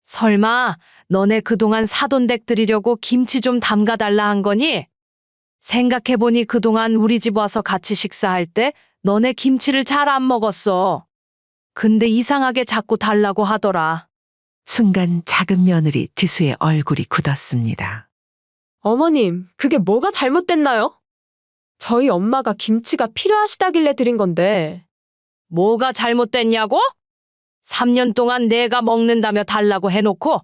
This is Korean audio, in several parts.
설마 너네 그동안 사돈댁 드리려고 김치 좀 담가달라 한 거니? 생각해보니 그동안 우리 집 와서 같이 식사할 때 너네 김치를 잘 안 먹었어. 근데 이상하게 자꾸 달라고 하더라. 순간 작은 며느리 지수의 얼굴이 굳었습니다. 어머님, 그게 뭐가 잘못됐나요? 저희 엄마가 김치가 필요하시다길래 드린 건데. 뭐가 잘못됐냐고? 3년 동안 내가 먹는다며 달라고 해놓고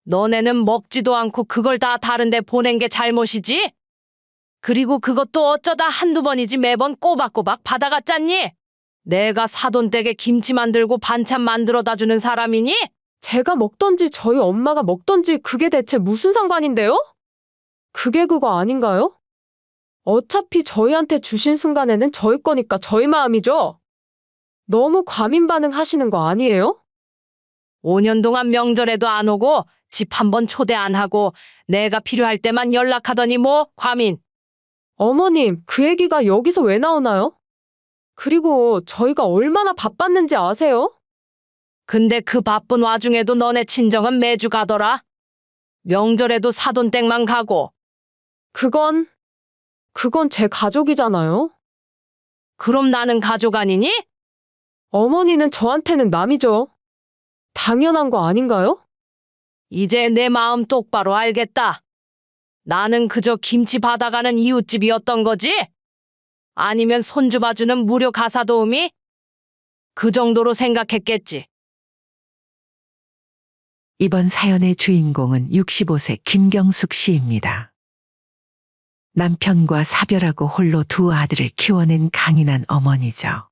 너네는 먹지도 않고 그걸 다 다른데 보낸 게 잘못이지? 그리고 그것도 어쩌다 한두 번이지 매번 꼬박꼬박 받아갔잖니? 내가 사돈댁에 김치 만들고 반찬 만들어다 주는 사람이니? 제가 먹던지 저희 엄마가 먹던지 그게 대체 무슨 상관인데요? 그게 그거 아닌가요? 어차피 저희한테 주신 순간에는 저희 거니까 저희 마음이죠. 너무 과민 반응하시는 거 아니에요? 5년 동안 명절에도 안 오고 집 한 번 초대 안 하고 내가 필요할 때만 연락하더니 뭐 과민. 어머님, 그 얘기가 여기서 왜 나오나요? 그리고 저희가 얼마나 바빴는지 아세요? 근데 그 바쁜 와중에도 너네 친정은 매주 가더라. 명절에도 사돈댁만 가고. 그건 제 가족이잖아요. 그럼 나는 가족 아니니? 어머니는 저한테는 남이죠. 당연한 거 아닌가요? 이제 내 마음 똑바로 알겠다. 나는 그저 김치 받아가는 이웃집이었던 거지? 아니면 손주 봐주는 무료 가사 도우미? 그 정도로 생각했겠지. 이번 사연의 주인공은 65세 김경숙 씨입니다. 남편과 사별하고 홀로 두 아들을 키워낸 강인한 어머니죠.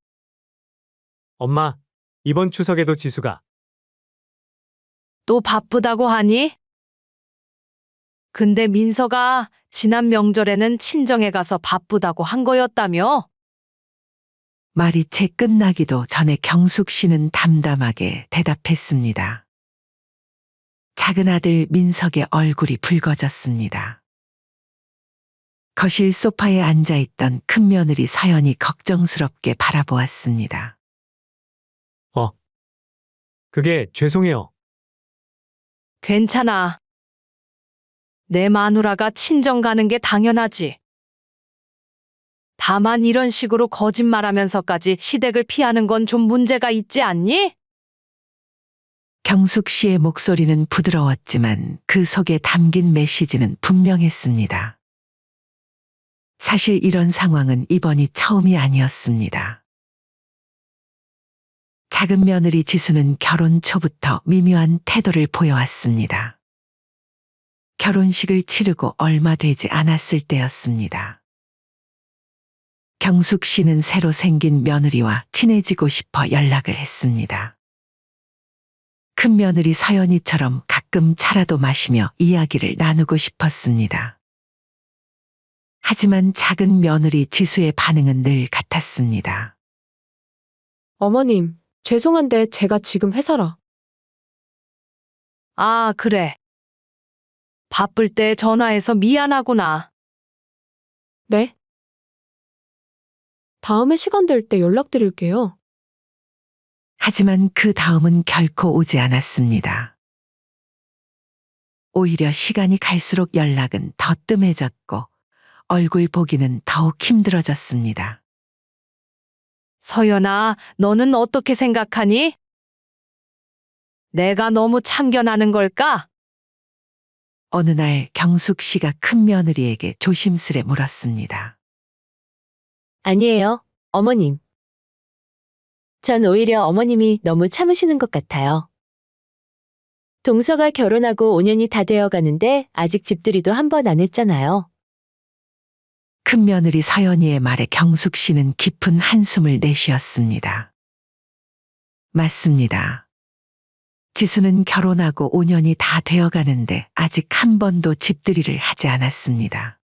엄마, 이번 추석에도 지수가 또 바쁘다고 하니? 근데 민서가 지난 명절에는 친정에 가서 바쁘다고 한 거였다며? 말이 채 끝나기도 전에 경숙 씨는 담담하게 대답했습니다. 작은 아들 민석의 얼굴이 붉어졌습니다. 거실 소파에 앉아있던 큰며느리 서연이 걱정스럽게 바라보았습니다. 그게 죄송해요. 괜찮아. 내 마누라가 친정 가는 게 당연하지. 다만 이런 식으로 거짓말하면서까지 시댁을 피하는 건 좀 문제가 있지 않니? 경숙 씨의 목소리는 부드러웠지만 그 속에 담긴 메시지는 분명했습니다. 사실 이런 상황은 이번이 처음이 아니었습니다. 작은 며느리 지수는 결혼 초부터 미묘한 태도를 보여왔습니다. 결혼식을 치르고 얼마 되지 않았을 때였습니다. 경숙 씨는 새로 생긴 며느리와 친해지고 싶어 연락을 했습니다. 큰 며느리 서연이처럼 가끔 차라도 마시며 이야기를 나누고 싶었습니다. 하지만 작은 며느리 지수의 반응은 늘 같았습니다. 어머님, 죄송한데 제가 지금 회사라. 아, 그래. 바쁠 때 전화해서 미안하구나. 네? 다음에 시간 될 때 연락드릴게요. 하지만 그 다음은 결코 오지 않았습니다. 오히려 시간이 갈수록 연락은 더 뜸해졌고 얼굴 보기는 더욱 힘들어졌습니다. 서연아, 너는 어떻게 생각하니? 내가 너무 참견하는 걸까? 어느 날 경숙 씨가 큰 며느리에게 조심스레 물었습니다. 아니에요, 어머님. 전 오히려 어머님이 너무 참으시는 것 같아요. 동서가 결혼하고 5년이 다 되어 가는데 아직 집들이도 한 번 안 했잖아요. 큰 며느리 서연이의 말에 경숙 씨는 깊은 한숨을 내쉬었습니다. 맞습니다. 지수는 결혼하고 5년이 다 되어 가는데 아직 한 번도 집들이를 하지 않았습니다.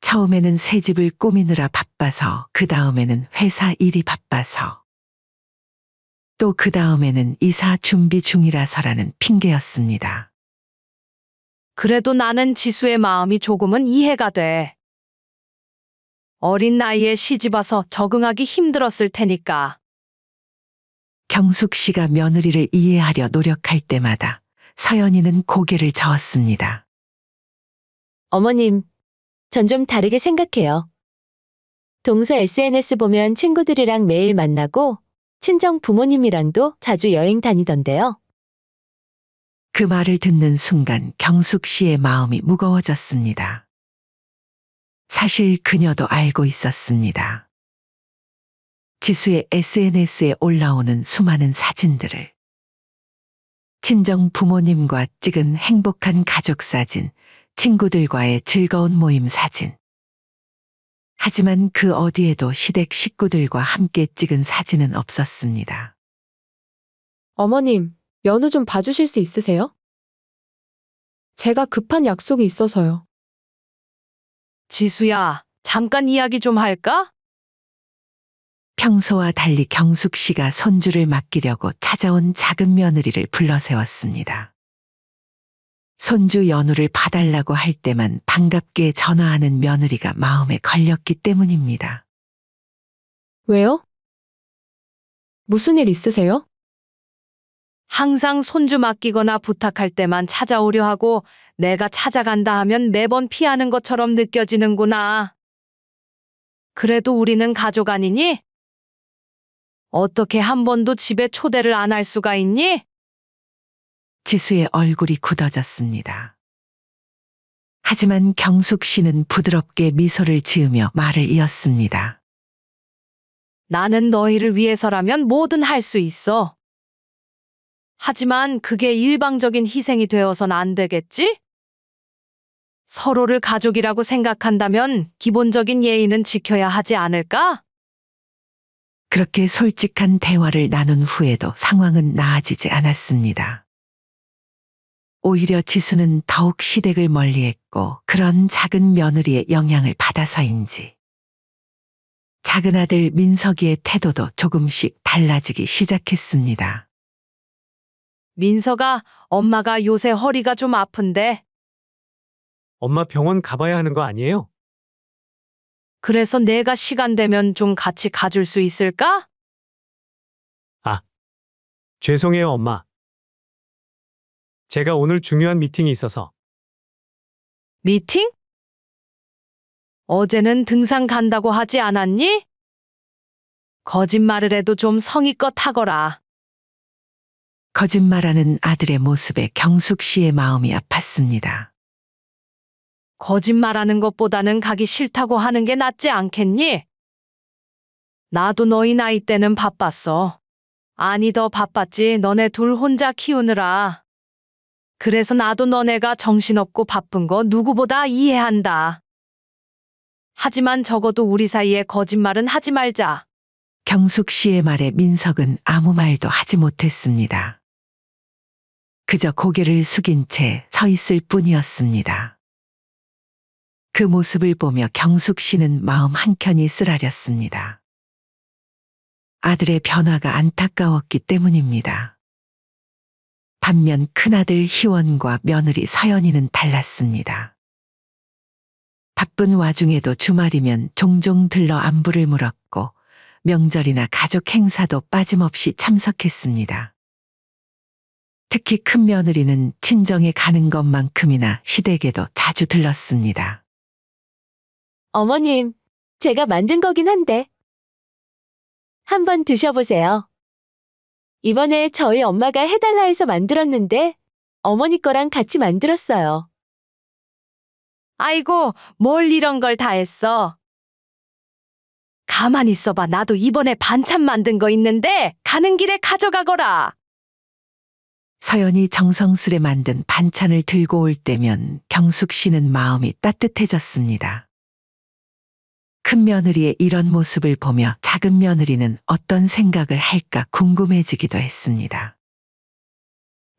처음에는 새 집을 꾸미느라 바빠서, 그 다음에는 회사 일이 바빠서, 또 그 다음에는 이사 준비 중이라서라는 핑계였습니다. 그래도 나는 지수의 마음이 조금은 이해가 돼. 어린 나이에 시집 와서 적응하기 힘들었을 테니까. 경숙 씨가 며느리를 이해하려 노력할 때마다 서연이는 고개를 저었습니다. 어머님, 전 좀 다르게 생각해요. 동서 SNS 보면 친구들이랑 매일 만나고 친정 부모님이랑도 자주 여행 다니던데요. 그 말을 듣는 순간 경숙 씨의 마음이 무거워졌습니다. 사실 그녀도 알고 있었습니다. 지수의 SNS에 올라오는 수많은 사진들을. 친정 부모님과 찍은 행복한 가족 사진, 친구들과의 즐거운 모임 사진. 하지만 그 어디에도 시댁 식구들과 함께 찍은 사진은 없었습니다. 어머님, 연우 좀 봐주실 수 있으세요? 제가 급한 약속이 있어서요. 지수야, 잠깐 이야기 좀 할까? 평소와 달리 경숙 씨가 손주를 맡기려고 찾아온 작은 며느리를 불러세웠습니다. 손주 연우를 봐달라고 할 때만 반갑게 전화하는 며느리가 마음에 걸렸기 때문입니다. 왜요? 무슨 일 있으세요? 항상 손주 맡기거나 부탁할 때만 찾아오려 하고 내가 찾아간다 하면 매번 피하는 것처럼 느껴지는구나. 그래도 우리는 가족 아니니? 어떻게 한 번도 집에 초대를 안 할 수가 있니? 지수의 얼굴이 굳어졌습니다. 하지만 경숙 씨는 부드럽게 미소를 지으며 말을 이었습니다. 나는 너희를 위해서라면 뭐든 할 수 있어. 하지만 그게 일방적인 희생이 되어선 안 되겠지? 서로를 가족이라고 생각한다면 기본적인 예의는 지켜야 하지 않을까? 그렇게 솔직한 대화를 나눈 후에도 상황은 나아지지 않았습니다. 오히려 지수는 더욱 시댁을 멀리했고 그런 작은 며느리의 영향을 받아서인지 작은 아들 민석이의 태도도 조금씩 달라지기 시작했습니다. 민서가 엄마가 요새 허리가 좀 아픈데 엄마 병원 가봐야 하는 거 아니에요? 그래서 내가 시간 되면 좀 같이 가줄 수 있을까? 죄송해요, 엄마. 제가 오늘 중요한 미팅이 있어서. 미팅? 어제는 등산 간다고 하지 않았니? 거짓말을 해도 좀 성의껏 하거라. 거짓말하는 아들의 모습에 경숙 씨의 마음이 아팠습니다. 거짓말하는 것보다는 가기 싫다고 하는 게 낫지 않겠니? 나도 너희 나이 때는 바빴어. 아니, 더 바빴지. 너네 둘 혼자 키우느라. 그래서 나도 너네가 정신없고 바쁜 거 누구보다 이해한다. 하지만 적어도 우리 사이에 거짓말은 하지 말자. 경숙 씨의 말에 민석은 아무 말도 하지 못했습니다. 그저 고개를 숙인 채 서 있을 뿐이었습니다. 그 모습을 보며 경숙 씨는 마음 한켠이 쓰라렸습니다. 아들의 변화가 안타까웠기 때문입니다. 반면 큰아들 희원과 며느리 서연이는 달랐습니다. 바쁜 와중에도 주말이면 종종 들러 안부를 물었고 명절이나 가족 행사도 빠짐없이 참석했습니다. 특히 큰 며느리는 친정에 가는 것만큼이나 시댁에도 자주 들렀습니다. 어머님, 제가 만든 거긴 한데. 한번 드셔보세요. 이번에 저희 엄마가 해달라 해서 만들었는데 어머니 거랑 같이 만들었어요. 아이고, 뭘 이런 걸 다 했어. 가만히 있어봐. 나도 이번에 반찬 만든 거 있는데 가는 길에 가져가거라. 서연이 정성스레 만든 반찬을 들고 올 때면 경숙 씨는 마음이 따뜻해졌습니다. 큰 며느리의 이런 모습을 보며 작은 며느리는 어떤 생각을 할까 궁금해지기도 했습니다.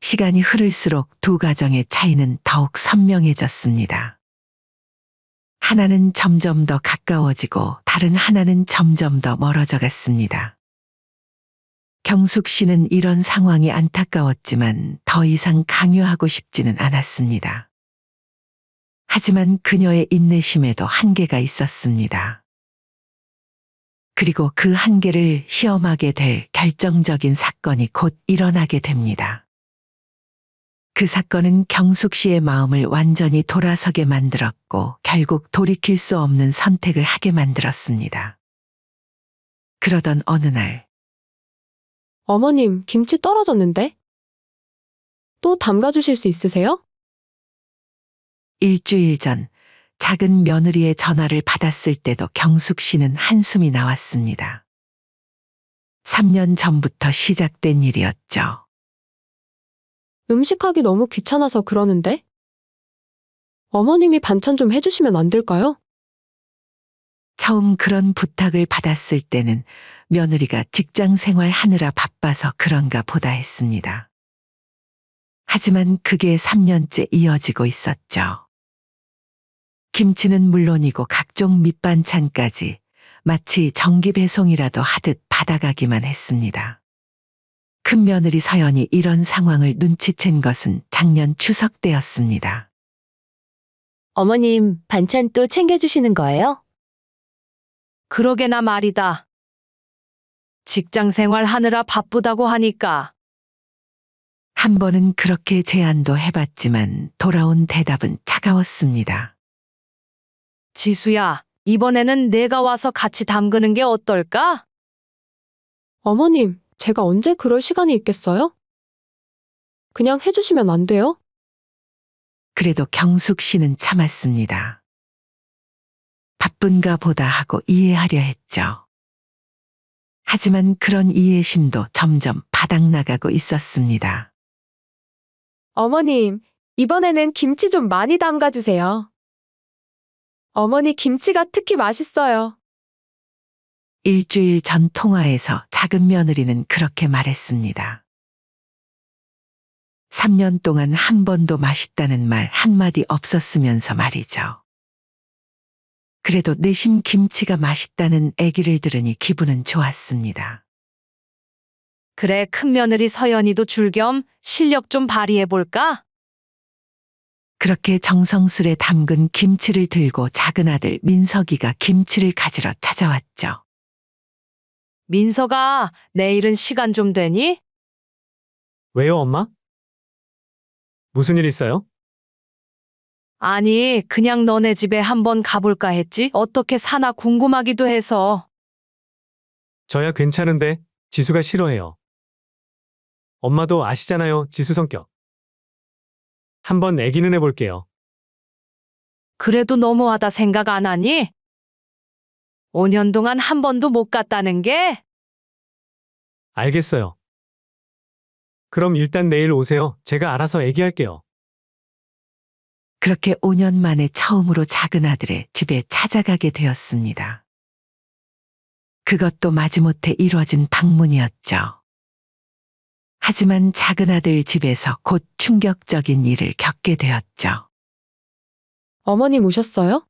시간이 흐를수록 두 가정의 차이는 더욱 선명해졌습니다. 하나는 점점 더 가까워지고 다른 하나는 점점 더 멀어져 갔습니다. 경숙 씨는 이런 상황이 안타까웠지만 더 이상 강요하고 싶지는 않았습니다. 하지만 그녀의 인내심에도 한계가 있었습니다. 그리고 그 한계를 시험하게 될 결정적인 사건이 곧 일어나게 됩니다. 그 사건은 경숙 씨의 마음을 완전히 돌아서게 만들었고 결국 돌이킬 수 없는 선택을 하게 만들었습니다. 그러던 어느 날 어머님, 김치 떨어졌는데? 또 담가주실 수 있으세요? 일주일 전 작은 며느리의 전화를 받았을 때도 경숙 씨는 한숨이 나왔습니다. 3년 전부터 시작된 일이었죠. 음식하기 너무 귀찮아서 그러는데? 어머님이 반찬 좀 해주시면 안 될까요? 처음 그런 부탁을 받았을 때는 며느리가 직장 생활 하느라 바빠서 그런가 보다 했습니다. 하지만 그게 3년째 이어지고 있었죠. 김치는 물론이고 각종 밑반찬까지 마치 정기 배송이라도 하듯 받아가기만 했습니다. 큰 며느리 서연이 이런 상황을 눈치챈 것은 작년 추석 때였습니다. 어머님, 반찬 또 챙겨주시는 거예요? 그러게나 말이다. 직장 생활 하느라 바쁘다고 하니까. 한 번은 그렇게 제안도 해봤지만 돌아온 대답은 차가웠습니다. 지수야, 이번에는 내가 와서 같이 담그는 게 어떨까? 어머님, 제가 언제 그럴 시간이 있겠어요? 그냥 해주시면 안 돼요? 그래도 경숙 씨는 참았습니다. 바쁜가 보다 하고 이해하려 했죠. 하지만 그런 이해심도 점점 바닥나가고 있었습니다. 어머님, 이번에는 김치 좀 많이 담가주세요. 어머니 김치가 특히 맛있어요. 일주일 전 통화에서 작은 며느리는 그렇게 말했습니다. 3년 동안 한 번도 맛있다는 말 한마디 없었으면서 말이죠. 그래도 내심 김치가 맛있다는 얘기를 들으니 기분은 좋았습니다. 그래, 큰 며느리 서연이도 줄 겸 실력 좀 발휘해볼까? 그렇게 정성스레 담근 김치를 들고 작은 아들 민석이가 김치를 가지러 찾아왔죠. 민서가 내일은 시간 좀 되니? 왜요, 엄마? 무슨 일 있어요? 아니, 그냥 너네 집에 한번 가볼까 했지? 어떻게 사나 궁금하기도 해서. 저야 괜찮은데 지수가 싫어해요. 엄마도 아시잖아요, 지수 성격. 한번 애기는 해볼게요. 그래도 너무하다 생각 안 하니? 5년 동안 한 번도 못 갔다는 게? 알겠어요. 그럼 일단 내일 오세요. 제가 알아서 애기할게요. 그렇게 5년 만에 처음으로 작은 아들의 집에 찾아가게 되었습니다. 그것도 마지못해 이루어진 방문이었죠. 하지만 작은 아들 집에서 곧 충격적인 일을 겪게 되었죠. 어머님 오셨어요?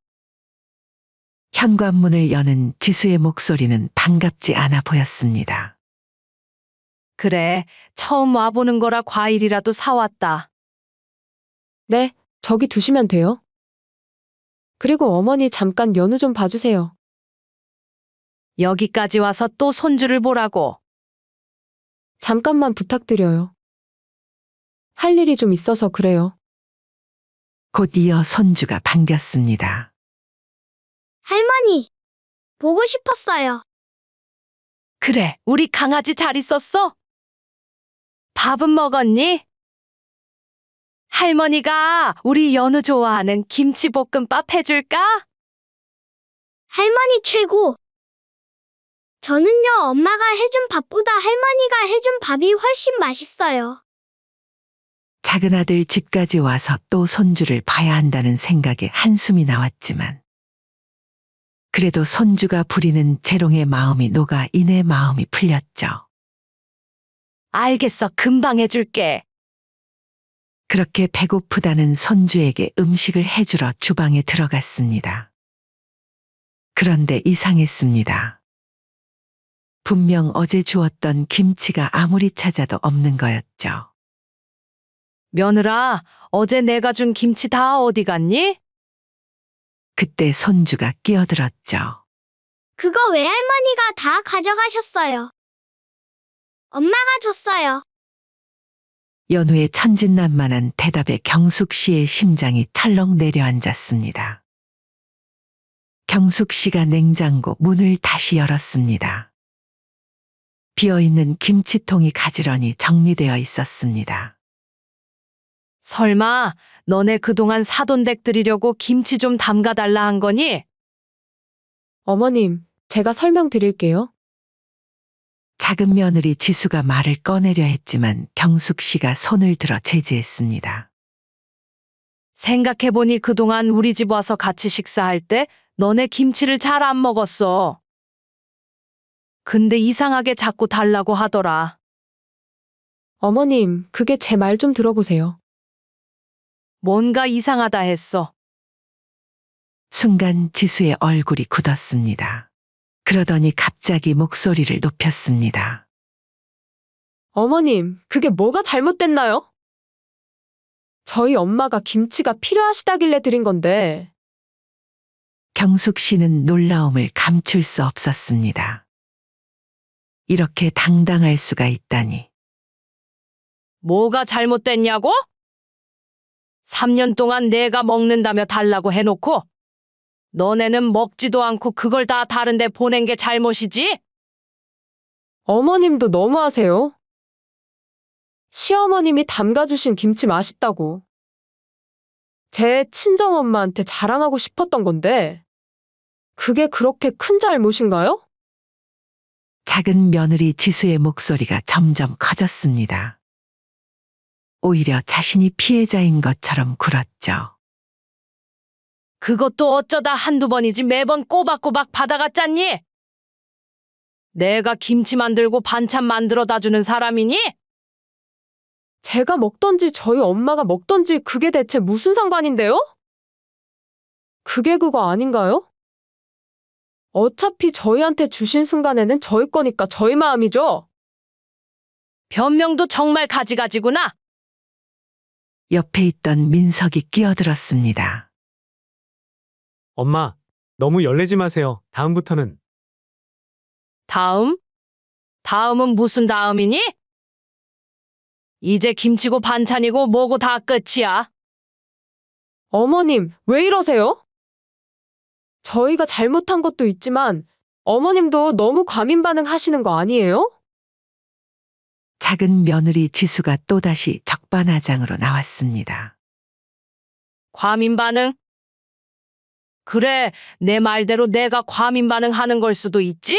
현관문을 여는 지수의 목소리는 반갑지 않아 보였습니다. 그래, 처음 와보는 거라 과일이라도 사왔다. 네, 저기 두시면 돼요. 그리고 어머니 잠깐 연우 좀 봐주세요. 여기까지 와서 또 손주를 보라고. 잠깐만 부탁드려요. 할 일이 좀 있어서 그래요. 곧 이어 손주가 반겼습니다. 할머니, 보고 싶었어요. 그래, 우리 강아지 잘 있었어? 밥은 먹었니? 할머니가 우리 연우 좋아하는 김치볶음밥 해줄까? 할머니 최고. 저는요, 엄마가 해준 밥보다 할머니가 해준 밥이 훨씬 맛있어요. 작은 아들 집까지 와서 또 손주를 봐야 한다는 생각에 한숨이 나왔지만 그래도 손주가 부리는 재롱의 마음이 녹아 이내 마음이 풀렸죠. 알겠어, 금방 해줄게. 그렇게 배고프다는 손주에게 음식을 해주러 주방에 들어갔습니다. 그런데 이상했습니다. 분명 어제 주었던 김치가 아무리 찾아도 없는 거였죠. 며느라, 어제 내가 준 김치 다 어디 갔니? 그때 손주가 끼어들었죠. 그거 외할머니가 다 가져가셨어요. 엄마가 줬어요. 연우의 천진난만한 대답에 경숙 씨의 심장이 철렁 내려앉았습니다. 경숙 씨가 냉장고 문을 다시 열었습니다. 비어있는 김치통이 가지런히 정리되어 있었습니다. 설마 너네 그동안 사돈댁 드리려고 김치 좀 담가달라 한 거니? 어머님, 제가 설명드릴게요. 작은 며느리 지수가 말을 꺼내려 했지만 경숙 씨가 손을 들어 제지했습니다. 생각해보니 그동안 우리 집 와서 같이 식사할 때 너네 김치를 잘 안 먹었어. 근데 이상하게 자꾸 달라고 하더라. 어머님, 그게 제 말 좀 들어보세요. 뭔가 이상하다 했어. 순간 지수의 얼굴이 굳었습니다. 그러더니 갑자기 목소리를 높였습니다. 어머님, 그게 뭐가 잘못됐나요? 저희 엄마가 김치가 필요하시다길래 드린 건데, 경숙 씨는 놀라움을 감출 수 없었습니다. 이렇게 당당할 수가 있다니. 뭐가 잘못됐냐고? 3년 동안 내가 먹는다며 달라고 해놓고 너네는 먹지도 않고 그걸 다 다른데 보낸 게 잘못이지? 어머님도 너무하세요. 시어머님이 담가주신 김치 맛있다고. 제 친정엄마한테 자랑하고 싶었던 건데, 그게 그렇게 큰 잘못인가요? 작은 며느리 지수의 목소리가 점점 커졌습니다. 오히려 자신이 피해자인 것처럼 굴었죠. 그것도 어쩌다 한두 번이지 매번 꼬박꼬박 받아갔잖니? 내가 김치 만들고 반찬 만들어다 주는 사람이니? 제가 먹던지 저희 엄마가 먹던지 그게 대체 무슨 상관인데요? 그게 그거 아닌가요? 어차피 저희한테 주신 순간에는 저희 거니까 저희 마음이죠. 변명도 정말 가지가지구나. 옆에 있던 민석이 끼어들었습니다. 엄마, 너무 열내지 마세요. 다음부터는. 다음? 다음은 무슨 다음이니? 이제 김치고 반찬이고 뭐고 다 끝이야. 어머님, 왜 이러세요? 저희가 잘못한 것도 있지만 어머님도 너무 과민 반응하시는 거 아니에요? 작은 며느리 지수가 또다시 적반하장으로 나왔습니다. 과민 반응? 그래, 내 말대로 내가 과민 반응하는 걸 수도 있지?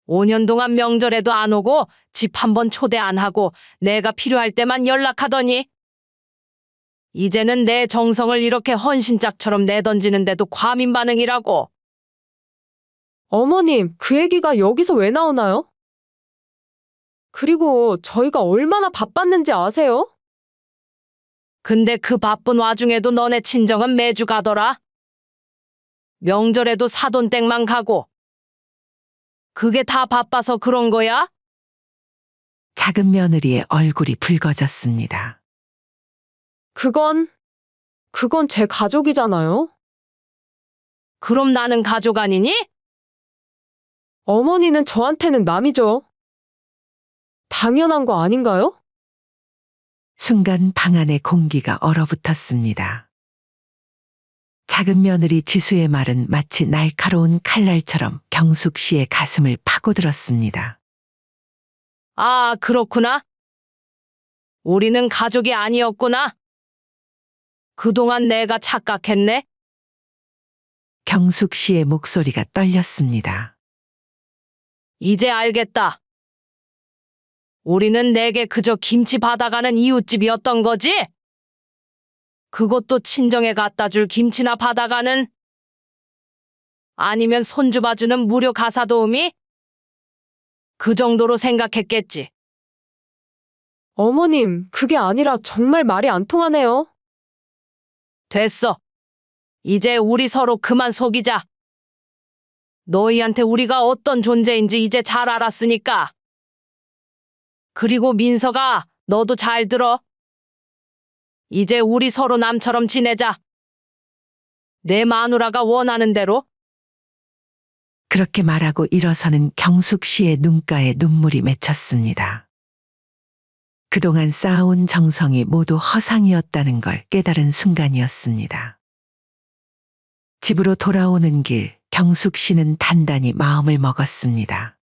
5년 동안 명절에도 안 오고 집 한 번 초대 안 하고 내가 필요할 때만 연락하더니 이제는 내 정성을 이렇게 헌신짝처럼 내던지는데도 과민 반응이라고. 어머님, 그 얘기가 여기서 왜 나오나요? 그리고 저희가 얼마나 바빴는지 아세요? 근데 그 바쁜 와중에도 너네 친정은 매주 가더라. 명절에도 사돈댁만 가고. 그게 다 바빠서 그런 거야? 작은 며느리의 얼굴이 붉어졌습니다. 그건 제 가족이잖아요. 그럼 나는 가족 아니니? 어머니는 저한테는 남이죠. 당연한 거 아닌가요? 순간 방 안의 공기가 얼어붙었습니다. 작은 며느리 지수의 말은 마치 날카로운 칼날처럼 경숙 씨의 가슴을 파고들었습니다. 아, 그렇구나. 우리는 가족이 아니었구나. 그동안 내가 착각했네. 경숙 씨의 목소리가 떨렸습니다. 이제 알겠다. 우리는 내게 그저 김치 받아가는 이웃집이었던 거지? 그것도 친정에 갖다 줄 김치나 받아가는? 아니면 손주 봐주는 무료 가사 도우미? 그 정도로 생각했겠지. 어머님, 그게 아니라 정말 말이 안 통하네요. 됐어. 이제 우리 서로 그만 속이자. 너희한테 우리가 어떤 존재인지 이제 잘 알았으니까. 그리고 민서가 너도 잘 들어. 이제 우리 서로 남처럼 지내자. 내 마누라가 원하는 대로. 그렇게 말하고 일어서는 경숙 씨의 눈가에 눈물이 맺혔습니다. 그동안 쌓아온 정성이 모두 허상이었다는 걸 깨달은 순간이었습니다. 집으로 돌아오는 길, 경숙 씨는 단단히 마음을 먹었습니다.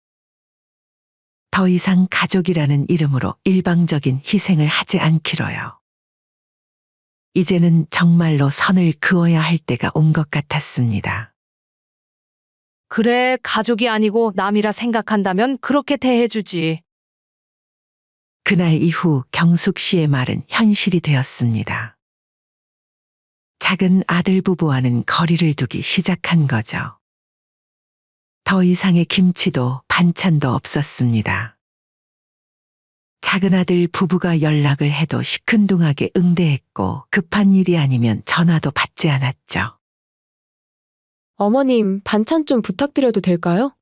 더 이상 가족이라는 이름으로 일방적인 희생을 하지 않기로요. 이제는 정말로 선을 그어야 할 때가 온 것 같았습니다. 그래, 가족이 아니고 남이라 생각한다면 그렇게 대해주지. 그날 이후 경숙 씨의 말은 현실이 되었습니다. 작은 아들 부부와는 거리를 두기 시작한 거죠. 더 이상의 김치도 반찬도 없었습니다. 작은 아들 부부가 연락을 해도 시큰둥하게 응대했고 급한 일이 아니면 전화도 받지 않았죠. 어머님, 반찬 좀 부탁드려도 될까요?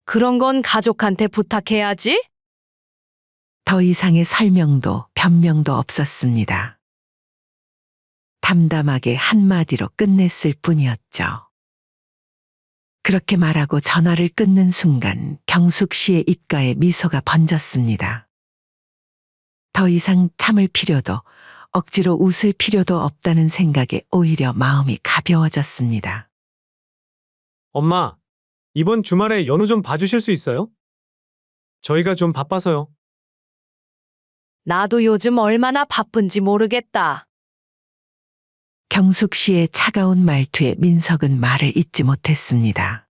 그런 건 가족한테 부탁해야지. 더 이상의 설명도 변명도 없었습니다. 담담하게 한마디로 끝냈을 뿐이었죠. 그렇게 말하고 전화를 끊는 순간 경숙 씨의 입가에 미소가 번졌습니다. 더 이상 참을 필요도 억지로 웃을 필요도 없다는 생각에 오히려 마음이 가벼워졌습니다. 엄마, 이번 주말에 연우 좀 봐주실 수 있어요? 저희가 좀 바빠서요. 나도 요즘 얼마나 바쁜지 모르겠다. 경숙 씨의 차가운 말투에 민석은 말을 잇지 못했습니다.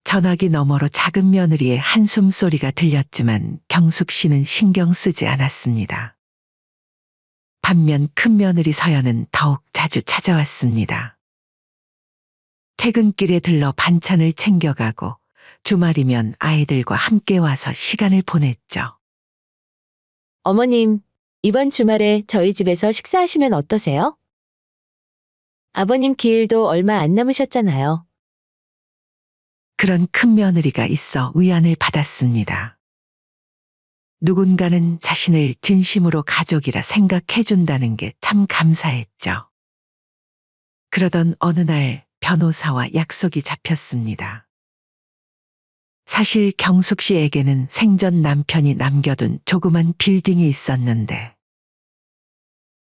전화기 너머로 작은 며느리의 한숨 소리가 들렸지만 경숙 씨는 신경 쓰지 않았습니다. 반면 큰 며느리 서연은 더욱 자주 찾아왔습니다. 퇴근길에 들러 반찬을 챙겨가고 주말이면 아이들과 함께 와서 시간을 보냈죠. 어머님, 이번 주말에 저희 집에서 식사하시면 어떠세요? 아버님 기일도 얼마 안 남으셨잖아요. 그런 큰 며느리가 있어 위안을 받았습니다. 누군가는 자신을 진심으로 가족이라 생각해준다는 게 참 감사했죠. 그러던 어느 날 변호사와 약속이 잡혔습니다. 사실 경숙 씨에게는 생전 남편이 남겨둔 조그만 빌딩이 있었는데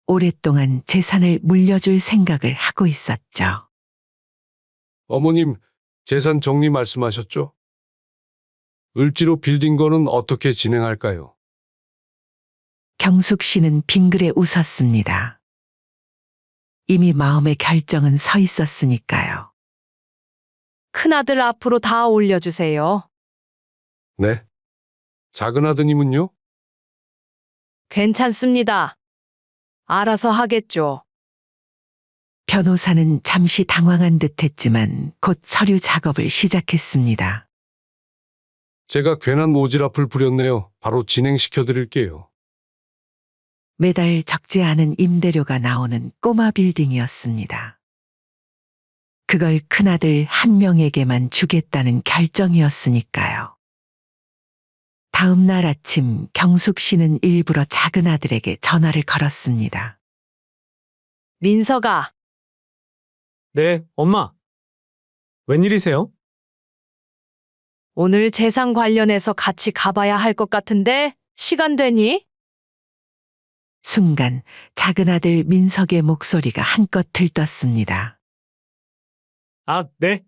오랫동안 재산을 물려줄 생각을 하고 있었죠. 어머님, 재산 정리 말씀하셨죠? 을지로 빌딩 거는 어떻게 진행할까요? 경숙 씨는 빙그레 웃었습니다. 이미 마음의 결정은 서 있었으니까요. 큰아들 앞으로 다 올려주세요. 네. 작은 아드님은요? 괜찮습니다. 알아서 하겠죠. 변호사는 잠시 당황한 듯 했지만 곧 서류 작업을 시작했습니다. 제가 괜한 오지랖을 부렸네요. 바로 진행시켜 드릴게요. 매달 적지 않은 임대료가 나오는 꼬마 빌딩이었습니다. 그걸 큰아들 한 명에게만 주겠다는 결정이었으니까요. 다음 날 아침 경숙 씨는 일부러 작은 아들에게 전화를 걸었습니다. 민석아, 네, 엄마. 웬일이세요? 오늘 재산 관련해서 같이 가봐야 할 것 같은데 시간 되니? 순간 작은 아들 민석의 목소리가 한껏 들떴습니다. 아, 네.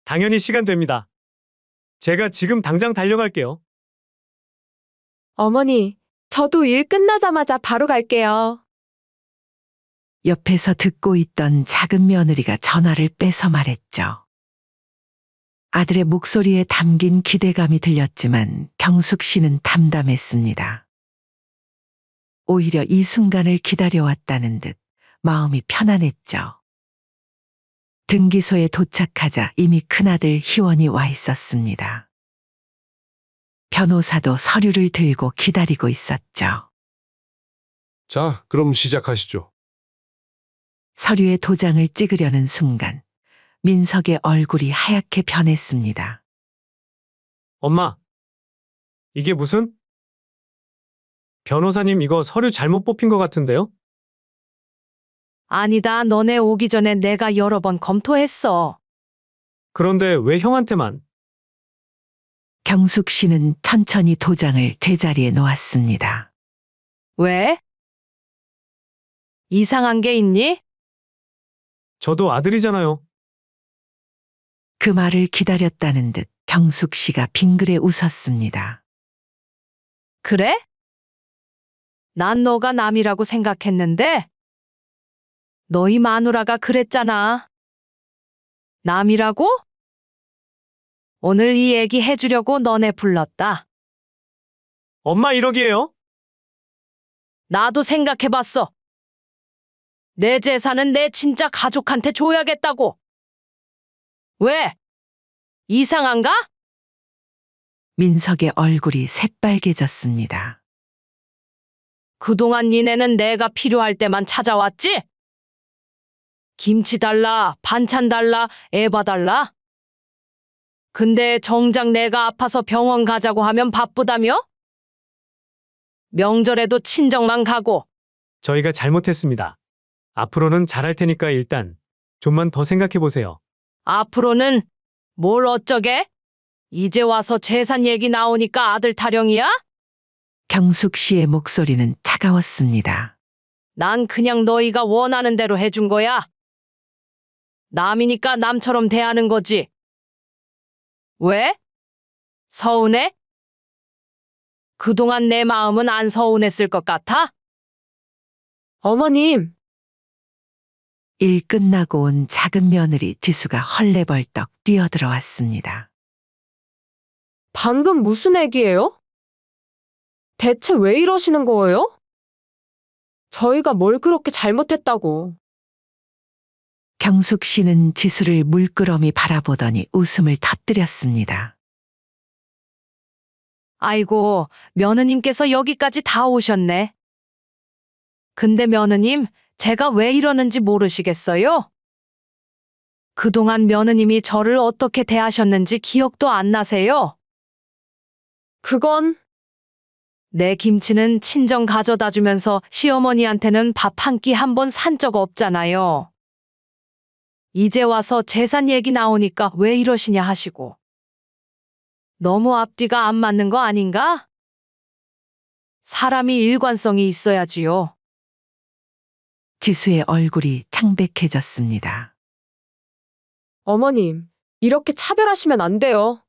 당연히 시간 됩니다. 제가 지금 당장 달려갈게요. 어머니, 저도 일 끝나자마자 바로 갈게요. 옆에서 듣고 있던 작은 며느리가 전화를 빼서 말했죠. 아들의 목소리에 담긴 기대감이 들렸지만 경숙 씨는 담담했습니다. 오히려 이 순간을 기다려왔다는 듯 마음이 편안했죠. 등기소에 도착하자 이미 큰아들 희원이 와 있었습니다. 변호사도 서류를 들고 기다리고 있었죠. 자, 그럼 시작하시죠. 서류에 도장을 찍으려는 순간 민석의 얼굴이 하얗게 변했습니다. 엄마, 이게 무슨? 변호사님 이거 서류 잘못 뽑힌 것 같은데요? 아니다, 너네 오기 전에 내가 여러 번 검토했어. 그런데 왜 형한테만? 경숙 씨는 천천히 도장을 제자리에 놓았습니다. 왜? 이상한 게 있니? 저도 아들이잖아요. 그 말을 기다렸다는 듯 경숙 씨가 빙그레 웃었습니다. 그래? 난 너가 남이라고 생각했는데 너희 마누라가 그랬잖아. 남이라고? 오늘 이 얘기 해주려고 너네 불렀다. 엄마 1억이에요? 나도 생각해봤어. 내 재산은 내 진짜 가족한테 줘야겠다고. 왜? 이상한가? 민석의 얼굴이 새빨개졌습니다. 그동안 니네는 내가 필요할 때만 찾아왔지? 김치 달라, 반찬 달라, 애 봐달라. 근데 정작 내가 아파서 병원 가자고 하면 바쁘다며? 명절에도 친정만 가고. 저희가 잘못했습니다. 앞으로는 잘할 테니까 일단 좀만 더 생각해 보세요. 앞으로는 뭘 어쩌게? 이제 와서 재산 얘기 나오니까 아들 타령이야? 경숙 씨의 목소리는 차가웠습니다. 난 그냥 너희가 원하는 대로 해준 거야. 남이니까 남처럼 대하는 거지. 왜? 서운해? 그동안 내 마음은 안 서운했을 것 같아? 어머님, 일 끝나고 온 작은 며느리 지수가 헐레벌떡 뛰어들어왔습니다. 방금 무슨 얘기예요? 대체 왜 이러시는 거예요? 저희가 뭘 그렇게 잘못했다고. 경숙 씨는 지수를 물끄러미 바라보더니 웃음을 터뜨렸습니다. 아이고, 며느님께서 여기까지 다 오셨네. 근데 며느님, 제가 왜 이러는지 모르시겠어요? 그동안 며느님이 저를 어떻게 대하셨는지 기억도 안 나세요? 그건 내 김치는 친정 가져다 주면서 시어머니한테는 밥 한 끼 한 번 산 적 없잖아요. 이제 와서 재산 얘기 나오니까 왜 이러시냐 하시고. 너무 앞뒤가 안 맞는 거 아닌가? 사람이 일관성이 있어야지요. 지수의 얼굴이 창백해졌습니다. 어머님, 이렇게 차별하시면 안 돼요.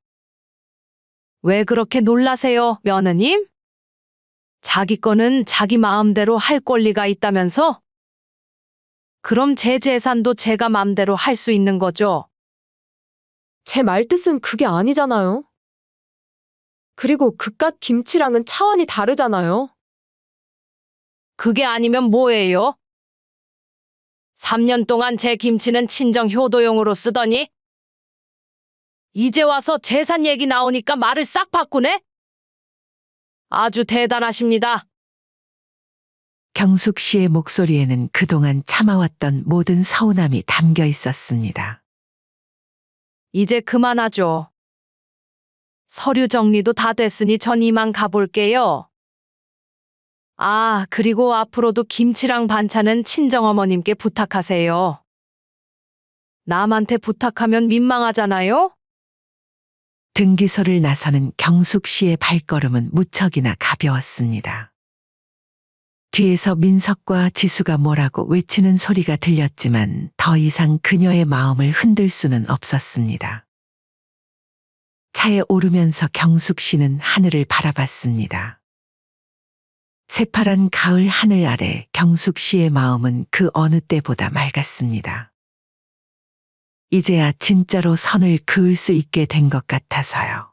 왜 그렇게 놀라세요, 며느님? 자기 거는 자기 마음대로 할 권리가 있다면서? 그럼 제 재산도 제가 맘대로 할 수 있는 거죠. 제 말뜻은 그게 아니잖아요. 그리고 그깟 김치랑은 차원이 다르잖아요. 그게 아니면 뭐예요? 3년 동안 제 김치는 친정 효도용으로 쓰더니 이제 와서 재산 얘기 나오니까 말을 싹 바꾸네? 아주 대단하십니다. 경숙 씨의 목소리에는 그동안 참아왔던 모든 서운함이 담겨 있었습니다. 이제 그만하죠. 서류 정리도 다 됐으니 전 이만 가볼게요. 아, 그리고 앞으로도 김치랑 반찬은 친정어머님께 부탁하세요. 남한테 부탁하면 민망하잖아요? 등기소를 나서는 경숙 씨의 발걸음은 무척이나 가벼웠습니다. 뒤에서 민석과 지수가 뭐라고 외치는 소리가 들렸지만 더 이상 그녀의 마음을 흔들 수는 없었습니다. 차에 오르면서 경숙 씨는 하늘을 바라봤습니다. 새파란 가을 하늘 아래 경숙 씨의 마음은 그 어느 때보다 맑았습니다. 이제야 진짜로 선을 그을 수 있게 된 것 같아서요.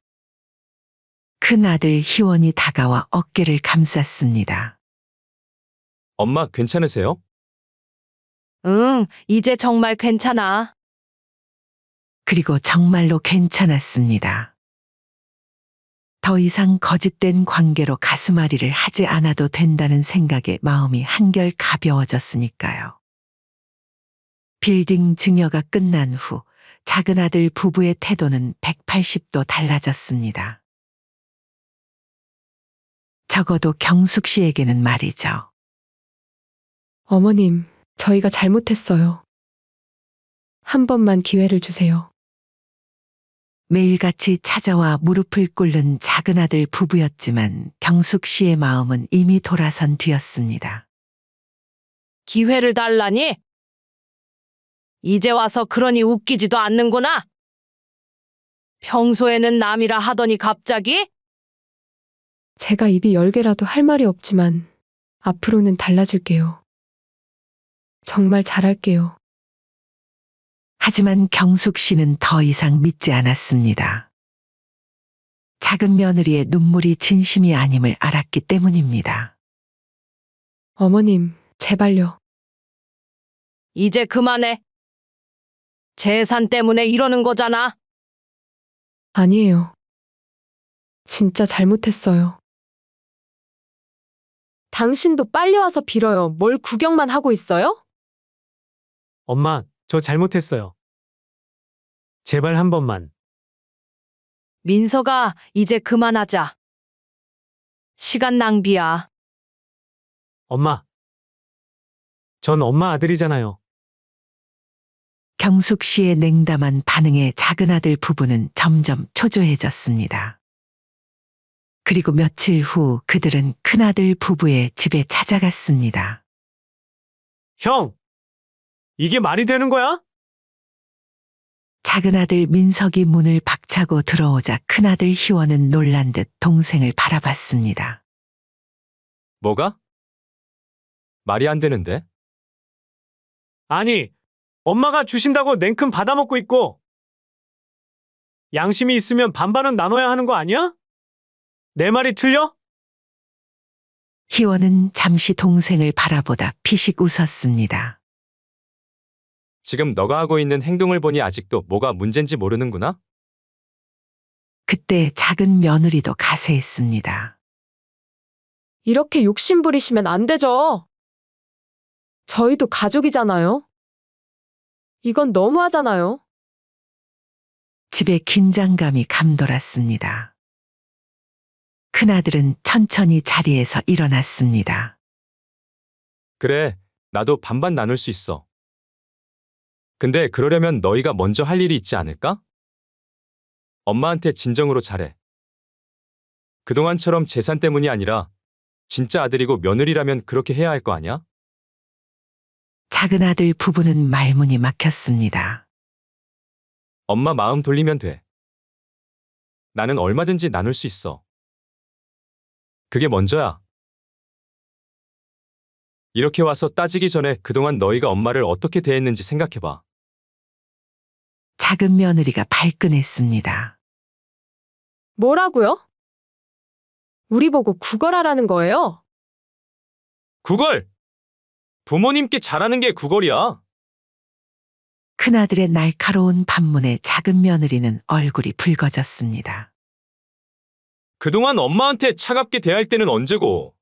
큰 아들 희원이 다가와 어깨를 감쌌습니다. 엄마 괜찮으세요? 응, 이제 정말 괜찮아. 그리고 정말로 괜찮았습니다. 더 이상 거짓된 관계로 가슴앓이를 하지 않아도 된다는 생각에 마음이 한결 가벼워졌으니까요. 빌딩 증여가 끝난 후 작은 아들 부부의 태도는 180도 달라졌습니다. 적어도 경숙 씨에게는 말이죠. 어머님, 저희가 잘못했어요. 한 번만 기회를 주세요. 매일같이 찾아와 무릎을 꿇는 작은 아들 부부였지만 경숙 씨의 마음은 이미 돌아선 뒤였습니다. 기회를 달라니? 이제 와서 그러니 웃기지도 않는구나. 평소에는 남이라 하더니 갑자기? 제가 입이 10개라도 할 말이 없지만 앞으로는 달라질게요. 정말 잘할게요. 하지만 경숙 씨는 더 이상 믿지 않았습니다. 작은 며느리의 눈물이 진심이 아님을 알았기 때문입니다. 어머님, 제발요. 이제 그만해. 재산 때문에 이러는 거잖아. 아니에요. 진짜 잘못했어요. 당신도 빨리 와서 빌어요. 뭘 구경만 하고 있어요? 엄마, 저 잘못했어요. 제발 한 번만. 민서가 이제 그만하자. 시간 낭비야. 엄마. 전 엄마 아들이잖아요. 경숙 씨의 냉담한 반응에 작은 아들 부부는 점점 초조해졌습니다. 그리고 며칠 후 그들은 큰아들 부부의 집에 찾아갔습니다. 형! 이게 말이 되는 거야? 작은 아들 민석이 문을 박차고 들어오자 큰아들 희원은 놀란 듯 동생을 바라봤습니다. 뭐가? 말이 안 되는데? 아니, 엄마가 주신다고 냉큼 받아먹고 있고, 양심이 있으면 반반은 나눠야 하는 거 아니야? 내 말이 틀려? 희원은 잠시 동생을 바라보다 피식 웃었습니다. 지금 너가 하고 있는 행동을 보니 아직도 뭐가 문제인지 모르는구나? 그때 작은 며느리도 가세했습니다. 이렇게 욕심 부리시면 안 되죠. 저희도 가족이잖아요. 이건 너무하잖아요. 집에 긴장감이 감돌았습니다. 큰아들은 천천히 자리에서 일어났습니다. 그래, 나도 반반 나눌 수 있어. 근데 그러려면 너희가 먼저 할 일이 있지 않을까? 엄마한테 진정으로 잘해. 그동안처럼 재산 때문이 아니라 진짜 아들이고 며느리라면 그렇게 해야 할 거 아니야? 작은 아들 부부는 말문이 막혔습니다. 엄마 마음 돌리면 돼. 나는 얼마든지 나눌 수 있어. 그게 먼저야. 이렇게 와서 따지기 전에 그동안 너희가 엄마를 어떻게 대했는지 생각해봐. 작은 며느리가 발끈했습니다. 뭐라고요? 우리 보고 구걸하라는 거예요? 구걸! 부모님께 잘하는 게 구걸이야. 큰아들의 날카로운 반문에 작은 며느리는 얼굴이 붉어졌습니다. 그동안 엄마한테 차갑게 대할 때는 언제고.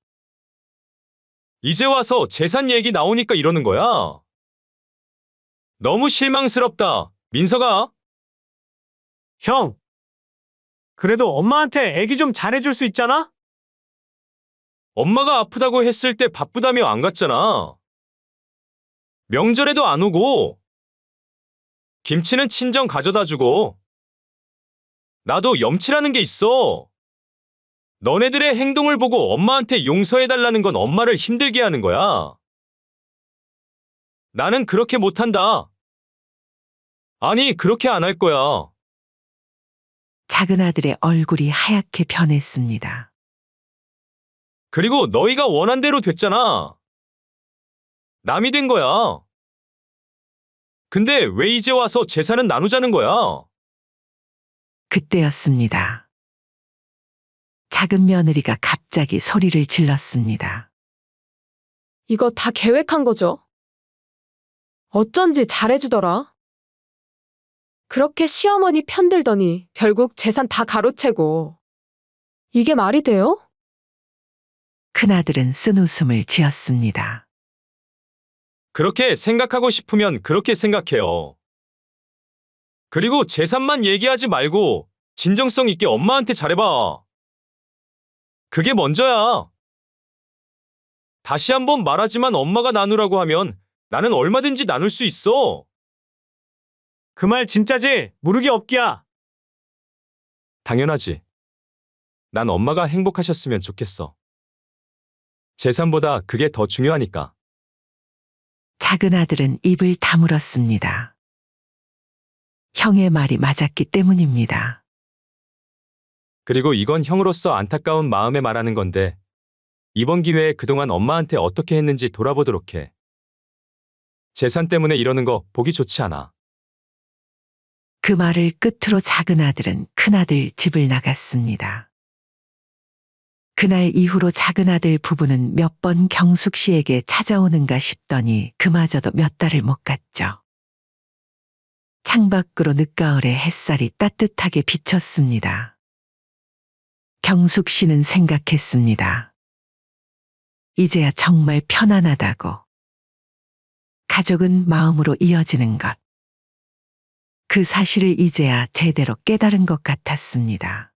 이제 와서 재산 얘기 나오니까 이러는 거야. 너무 실망스럽다, 민서가. 형! 그래도 엄마한테 애기 좀 잘해줄 수 있잖아? 엄마가 아프다고 했을 때 바쁘다며 안 갔잖아. 명절에도 안 오고. 김치는 친정 가져다 주고. 나도 염치라는 게 있어. 너네들의 행동을 보고 엄마한테 용서해달라는 건 엄마를 힘들게 하는 거야. 나는 그렇게 못한다. 아니, 그렇게 안 할 거야. 작은 아들의 얼굴이 하얗게 변했습니다. 그리고 너희가 원한 대로 됐잖아. 남이 된 거야. 근데 왜 이제 와서 재산은 나누자는 거야? 그때였습니다. 작은 며느리가 갑자기 소리를 질렀습니다. 이거 다 계획한 거죠? 어쩐지 잘해주더라. 그렇게 시어머니 편들더니 결국 재산 다 가로채고. 이게 말이 돼요? 큰아들은 쓴웃음을 지었습니다. 그렇게 생각하고 싶으면 그렇게 생각해요. 그리고 재산만 얘기하지 말고 진정성 있게 엄마한테 잘해봐. 그게 먼저야. 다시 한번 말하지만 엄마가 나누라고 하면 나는 얼마든지 나눌 수 있어. 그 말 진짜지? 무르기 없기야. 당연하지. 난 엄마가 행복하셨으면 좋겠어. 재산보다 그게 더 중요하니까. 작은 아들은 입을 다물었습니다. 형의 말이 맞았기 때문입니다. 그리고 이건 형으로서 안타까운 마음에 말하는 건데, 이번 기회에 그동안 엄마한테 어떻게 했는지 돌아보도록 해. 재산 때문에 이러는 거 보기 좋지 않아. 그 말을 끝으로 작은 아들은 큰아들 집을 나갔습니다. 그날 이후로 작은 아들 부부는 몇 번 경숙 씨에게 찾아오는가 싶더니 그마저도 몇 달을 못 갔죠. 창밖으로 늦가을에 햇살이 따뜻하게 비쳤습니다. 경숙 씨는 생각했습니다. 이제야 정말 편안하다고. 가족은 마음으로 이어지는 것. 그 사실을 이제야 제대로 깨달은 것 같았습니다.